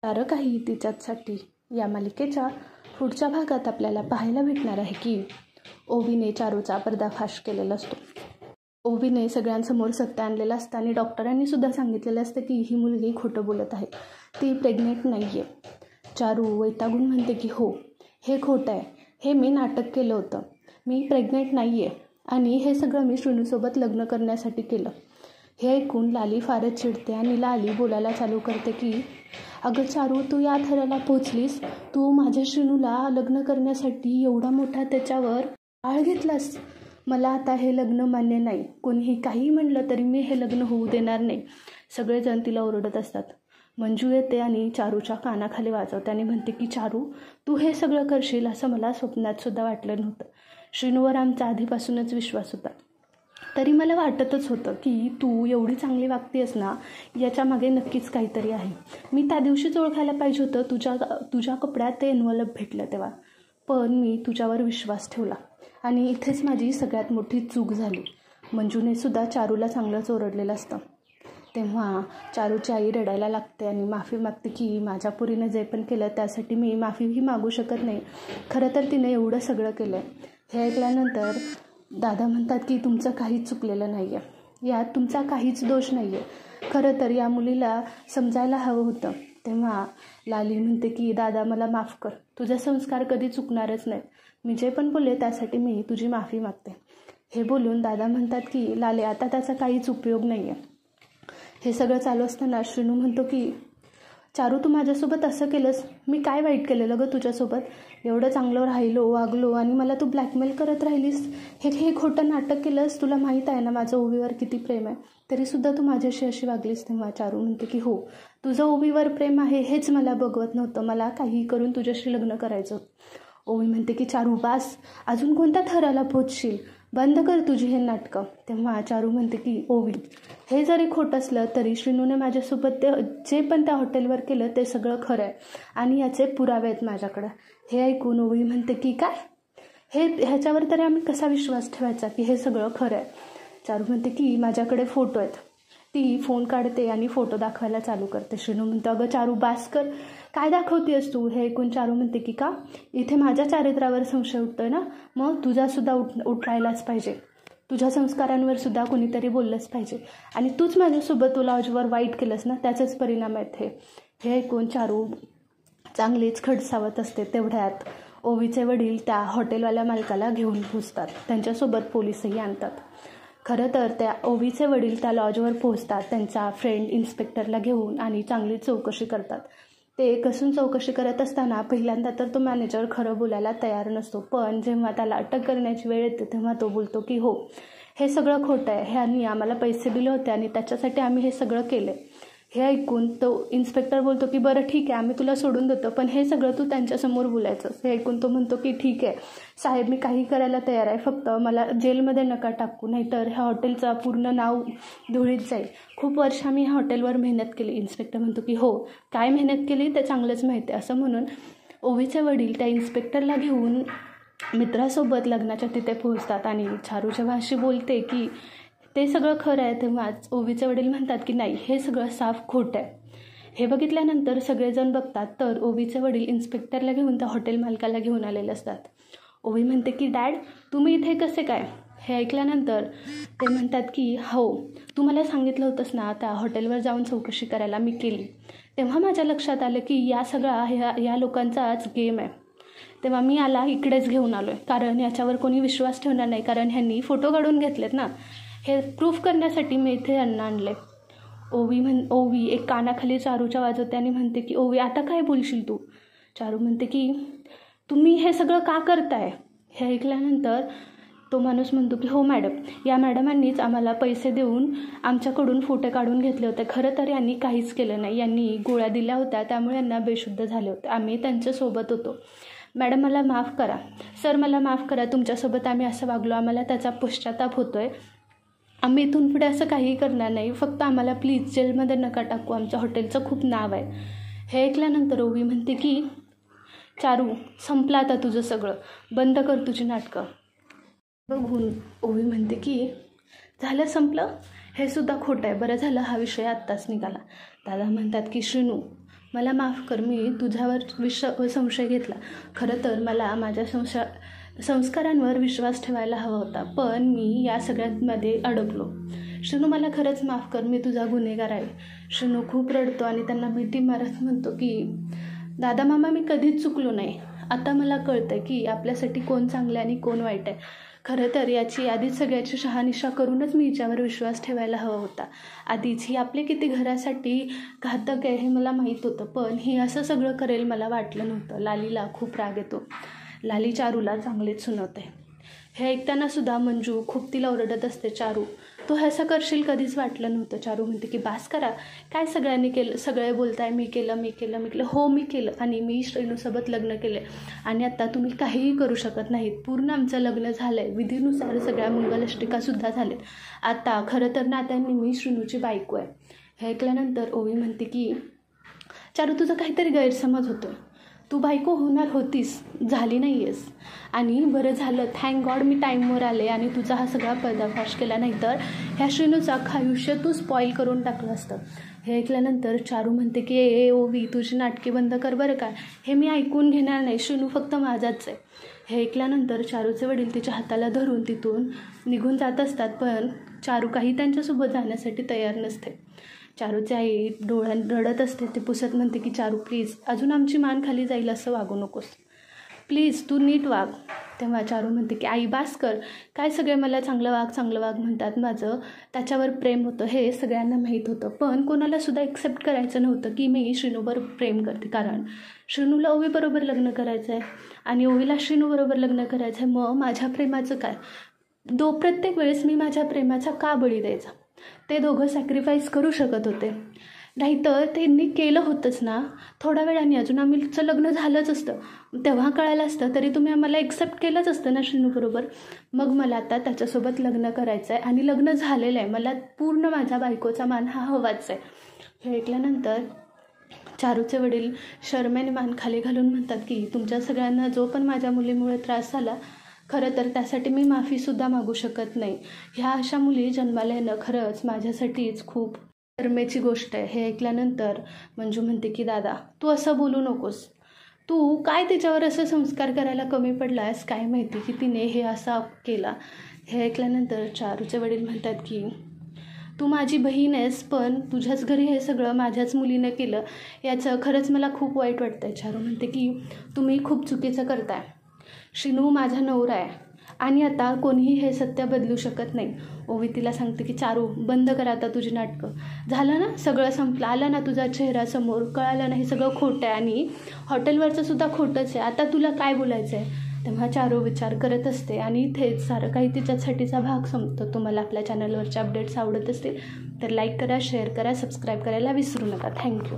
सारं काही तिच्यासाठी या मालिकेच्या पुढच्या भागात आपल्याला पाहायला भेटणार आहे की ओवीने चारूचा पर्दाफाश केलेला असतो. ओवीने सगळ्यांसमोर सत्य आणलेलं असतं आणि डॉक्टरांनी सुद्धा सांगितलेलं असतं की ही मुलगी खोटं बोलत आहे, ती प्रेग्नेंट नाही आहे. चारू वैतागून म्हणते की हो, हे खोटं आहे, हे मी नाटक केलं होतं, मी प्रेग्नेंट नाही आहे आणि हे सगळं मी श्रीनूसोबत लग्न करण्यासाठी केलं. हे ऐकून लाली फारच चिडते आणि लाली बोलायला चालू करते की अगं चारू, तू या थराला पोचलीस, तू माझ्या श्रीनूला लग्न करण्यासाठी एवढा मोठा त्याच्यावर आळ घेतलास. मला आता हे लग्न मान्य नाही, कोणीही काही म्हणलं तरी मी हे लग्न होऊ देणार नाही. सगळेजण तिला ओरडत असतात. मंजू येते आणि चारूच्या कानाखाली वाजवते आणि म्हणते की चारू, तू हे सगळं करशील असं मला स्वप्नात सुद्धा वाटलं नव्हतं. श्रीनूवर आमचा आधीपासूनच विश्वास होता, तरी मला वाटतच होतं की तू एवढी चांगली वागतेस ना, याच्यामागे नक्कीच काहीतरी आहे. मी त्या दिवशीच ओळखायला पाहिजे होतं, तुझ्या कपड्यात ते एन्व्हलप भेटलं तेव्हा, पण मी तुझ्यावर विश्वास ठेवला आणि इथेच माझी सगळ्यात मोठी चूक झाली. मंजूने सुद्धा चारूला चांगलंच ओरडलेलं असतं. तेव्हा चारूची आई रडायला लागते आणि माफी मागते की माझ्या पोरीनं जे पण केलं त्यासाठी मी माफीही मागू शकत नाही, खरं तर तिने एवढं सगळं केलं आहे. हे ऐकल्यानंतर दादा म्हणतात की तुमचं काहीच चुकलेलं नाही आहे, यात तुमचा काहीच दोष नाही आहे, खरं तर या मुलीला समजायला हवं होतं. तेव्हा लाली म्हणते की दादा मला माफ कर, तुझे संस्कार कधी चुकणारच नाहीत, मी जे पण बोलले त्यासाठी मी तुझी माफी मागते. हे बोलून दादा म्हणतात की लाले, आता त्याचा काहीच उपयोग नाही आहे. हे सगळं चालू असताना श्रीनू म्हणतो की चारू, तू माझ्यासोबत असं केलंस, मी काय वाईट केलेलं गं तुझ्यासोबत, एवढं चांगलं राहिलो वागलो आणि मला तू ब्लॅकमेल करत राहिलीस, हे खोटं नाटक केलंस, तुला माहीत आहे ना माझं ओवीवर किती प्रेम आहे, तरीसुद्धा तू माझ्याशी अशी वागलीस. तेव्हा चारू म्हणते की हो, तुझं ओवीवर प्रेम आहे हेच मला बघवत नव्हतं, मला काही करून तुझ्याशी लग्न करायचं होतं. ओवी म्हणते की चारू बास, अजून कोणत्या थराला पोचशील, बंद कर तुझी हे नाटकं. तेव्हा चारू म्हणते की ओवी, हे जरी खोटं असलं तरी श्रीनूने माझ्यासोबत जे पण त्या हॉटेलवर केलं ते सगळं खरं आहे आणि याचे पुरावे आहेत माझ्याकडं. हे ऐकून ओवी म्हणते की काय, ह्याच्यावर तरी आम्ही कसा विश्वास ठेवायचा की हे सगळं खरं आहे. चारू म्हणते की माझ्याकडे फोटो आहेत. ती फोन काढते आणि फोटो दाखवायला चालू करते. श्रीनू म्हणते अगं चारू बास कर, काय दाखवतेस तू. हे ऐकून चारू म्हणते की का, इथे माझ्या चारित्र्यावर संशय उठतोय ना, मग तुझासुद्धा उठायलाच पाहिजे, तुझ्या संस्कारांवर सुद्धा कोणीतरी बोललंच पाहिजे आणि तूच माझ्यासोबत लॉजवर वाईट केलंस ना, त्याचेच परिणाम आहेत हे ऐकून चारू चांगलीच खडसावत असते. तेवढ्यात ओवीचे वडील त्या हॉटेलवाल्या मालकाला घेऊन पोचतात, त्यांच्यासोबत पोलिसही आणतात. खरं तर त्या ओवीचे वडील त्या लॉजवर पोहोचतात त्यांचा फ्रेंड इन्स्पेक्टरला घेऊन आणि चांगली चौकशी करतात. ते कसून चौकशी करत असताना पहिल्यांदा तर तो मॅनेजर खरं बोलायला तयार नसतो, पण जेव्हा त्याला अटक करण्याची वेळ येते तेव्हा तो बोलतो की हो, हे सगळं खोटं आहे, ह्यांनी आम्हाला पैसे दिले होते आणि त्याच्यासाठी आम्ही हे सगळं केलं. हे ऐकून तो इन्स्पेक्टर बोलतो की बरं ठीक आहे, आम्ही तुला सोडून देतो, पण हे सगळं तू त्यांच्यासमोर बोलायचं. हे ऐकून तो म्हणतो की ठीक आहे साहेब, मी काही करायला तयार आहे, फक्त मला जेलमध्ये नका टाकू, नाहीतर ह्या हॉटेलचं पूर्ण नाव धुळीत जाईल, खूप वर्ष आम्ही ह्या हॉटेलवर मेहनत केली. इन्स्पेक्टर म्हणतो की हो, काय मेहनत केली ते चांगलंच माहिती आहे. असं म्हणून ओवीचे वडील त्या इन्स्पेक्टरला घेऊन मित्रासोबत लग्नाच्या तिथे पोहोचतात आणि चारू जेव्हा अशी बोलते की ते सगळं खरं आहे, तेव्हाच ओवीचे वडील म्हणतात की नाही, हे सगळं साफ खोटं आहे. हे बघितल्यानंतर सगळेजण बघतात तर ओवीचे वडील इन्स्पेक्टरला घेऊन त्या हॉटेल मालकाला घेऊन आलेले असतात. ओवी म्हणते की डॅड, तुम्ही इथे कसे काय. हे ऐकल्यानंतर ते म्हणतात की हो, तू मला सांगितलं होतंस ना त्या हॉटेलवर जाऊन चौकशी करायला, मी केली. तेव्हा माझ्या लक्षात आलं की या सगळा या लोकांचाच गेम आहे. तेव्हा मी याला इकडेच घेऊन आलो आहे, कारण याच्यावर कोणी विश्वास ठेवणार नाही, कारण ह्यांनी फोटो काढून घेतलेत ना, हे प्रूफ करण्यासाठी मी इथे यांना आणले. ओवी एक कानाखाली चारूच्या वाजवते आणि म्हणते की ओवी, आता काय बोलशील तू. चारू म्हणते की तुम्ही हे सगळं का करताय. हे ऐकल्यानंतर तो माणूस म्हणतो की हो मॅडम, या मॅडमांनीच आम्हाला पैसे देऊन आमच्याकडून फोटो काढून घेतले होते, खरं तर यांनी काहीच केलं नाही, यांनी गोळ्या दिल्या होत्या त्यामुळे यांना बेशुद्ध झाले होते, आम्ही त्यांच्यासोबत होतो. मॅडम मला माफ करा, सर मला माफ करा, तुमच्यासोबत आम्ही असं वागलो, आम्हाला त्याचा पश्चाताप होतो आहे, आम्ही इथून पुढे असं काहीही करणार नाही, फक्त आम्हाला प्लीज जेलमध्ये नका टाकू, आमच्या हॉटेलचं खूप नाव आहे. हे ऐकल्यानंतर ओवी म्हणते की चारू, संपलं आता तुझं सगळं, बंद कर तुझी नाटकं. बघून ओवी म्हणते की झालं, संपलं, हे सुद्धा खोटं आहे, बरं झालं हा विषय आत्ताच निघाला. दादा म्हणतात की श्रीनू, मला माफ कर, मी तुझ्यावर संशय घेतला. खरं तर मला माझ्या संस्कारांवर विश्वास ठेवायला हवा होता, पण मी या सगळ्यांमध्ये अडकलो. शनू मला खरंच माफ कर, मी तुझा गुन्हेगार आहे. शनू खूप रडतो आणि त्यांना मिठी मारत म्हणतो की दादा मामा, मी कधीच चुकलो नाही. आता मला कळतं की आपल्यासाठी कोण चांगलं आणि कोण वाईट आहे. खरं तर याची आधीच सगळ्याची शहानिशा करूनच मी हिच्यावर विश्वास ठेवायला हवा होता. आधीच ही आपले किती घरासाठी घातक आहे हे मला माहीत होतं, पण ही असं सगळं करेल मला वाटलं नव्हतं. लालीला खूप राग येतो. लाली चारूला चांगलेच सुनवते. हे ऐकताना सुद्धा मंजू खूप तिला ओरडत असते, चारू तू असं करशील कधीच वाटलं नव्हतं. चारू म्हणते की बास करा, काय सगळ्यांनी केलं, सगळे बोलताय मी केलं. हो मी केलं आणि मी श्रेणूसोबत लग्न केलं आणि आता तुम्ही काहीही करू शकत नाहीत. पूर्ण आमचं लग्न झालं आहे, विधीनुसार सगळ्या मंगलाष्टिकासुद्धा झालेत. आता खरं तर नात्यांनी मी श्रेणूची बायको आहे. हे ऐकल्यानंतर ओवी म्हणते की चारू तुझं काहीतरी गैरसमज होतो. तू बायको होणार होतीस, झाली नाही आहेस आणि बरं झालं, थँक गॉड मी टाईमवर आले आणि तुझा हा सगळा पर्दाफाश केला, नाही तर ह्या श्रेणूचं अख्खं आयुष्य तू स्पॉईल करून टाकलं असतं. हे ऐकल्यानंतर चारू म्हणते की ए ओवी तुझी नाटके बंद कर बरं का, हे मी ऐकून घेणार नाही, श्रेणू फक्त माझाच आहे. हे ऐकल्यानंतर चारूचे वडील तिच्या हाताला धरून तिथून निघून जात असतात, पण चारू काही त्यांच्यासोबत जाण्यासाठी तयार नसते. चारूची आई डोळ्यात रडत असते. ते पुसत म्हणते की चारू प्लीज, अजून आमची मान खाली जाईल असं वागू नकोस, प्लीज तू नीट वाग. तेव्हा चारू म्हणते की आई बास कर, काय सगळे मला चांगलं वाग म्हणतात, माझं त्याच्यावर प्रेम होतं हे सगळ्यांना माहीत होतं, पण कोणालासुद्धा एक्सेप्ट करायचं नव्हतं की मी श्रेणूवर प्रेम करते, कारण श्रेणूला ओवीबरोबर लग्न करायचं आहे आणि ओवीला श्रेणूबरोबर लग्न करायचं आहे. मग माझ्या प्रेमाचं काय? प्रत्येक वेळेस मी माझ्या प्रेमाचा का बळी द्यायचा? ते दोघं सॅक्रिफाईस करू शकत होते, नाहीतर त्यांनी केलं होतंच ना. थोड्या वेळाने अजून आमचं लग्न झालंच असतं, तेव्हा कळालं असतं तरी तुम्ही आम्हाला एक्सेप्ट केलंच असतं ना श्रेणूबरोबर. मग मला आता त्याच्यासोबत लग्न करायचं आहे आणि लग्न झालेलं आहे, मला पूर्ण माझ्या बायकोचा मान हा हवाच आहे. हे ऐकल्यानंतर चारूचे वडील शरमेने मान खाली घालून म्हणतात की तुमच्या सगळ्यांना जो पण माझ्या मुलीमुळे त्रास झाला, खरं तर त्यासाठी मी माफीसुद्धा मागू शकत नाही. ह्या अशा मुली जन्माला येणं खरंच माझ्यासाठीच खूप शरमेची गोष्ट आहे. हे ऐकल्यानंतर मंजू म्हणते की दादा तू असं बोलू नकोस, तू काय तिच्यावर असं संस्कार करायला कमी पडलास, काय माहिती की तिने हे असा केला. हे ऐकल्यानंतर चारूचे वडील म्हणतात की तू माझी बहीण आहेस, पण तुझ्याच घरी हे सगळं माझ्याच मुलीनं केलं, याचं खरंच मला खूप वाईट वाटतं आहे. चारू म्हणते की तुम्ही खूप चुकीचं करताय. श्रेणू माझा नवरा आहे आणि आता कोणीही हे सत्य बदलू शकत नाही. ओवी तिला सांगते की चारू बंद कर आता तुझी नाटकं, झालं ना सगळं संपलं, आला ना तुझा चेहरा समोर, कळालं ना हे सगळं खोटं आहे आणि हॉटेलवरचं सुद्धा खोटंच आहे, आता तुला काय बोलायचं आहे. तेव्हा चारू विचार करत असते आणि इथेच सारं काही तिच्यासाठीचा भाग संपतो. तुम्हाला आपल्या चॅनलवरचे अपडेट्स आवडत असतील तर लाईक करा, शेअर करा, सबस्क्राईब करायला विसरू नका. थँक्यू.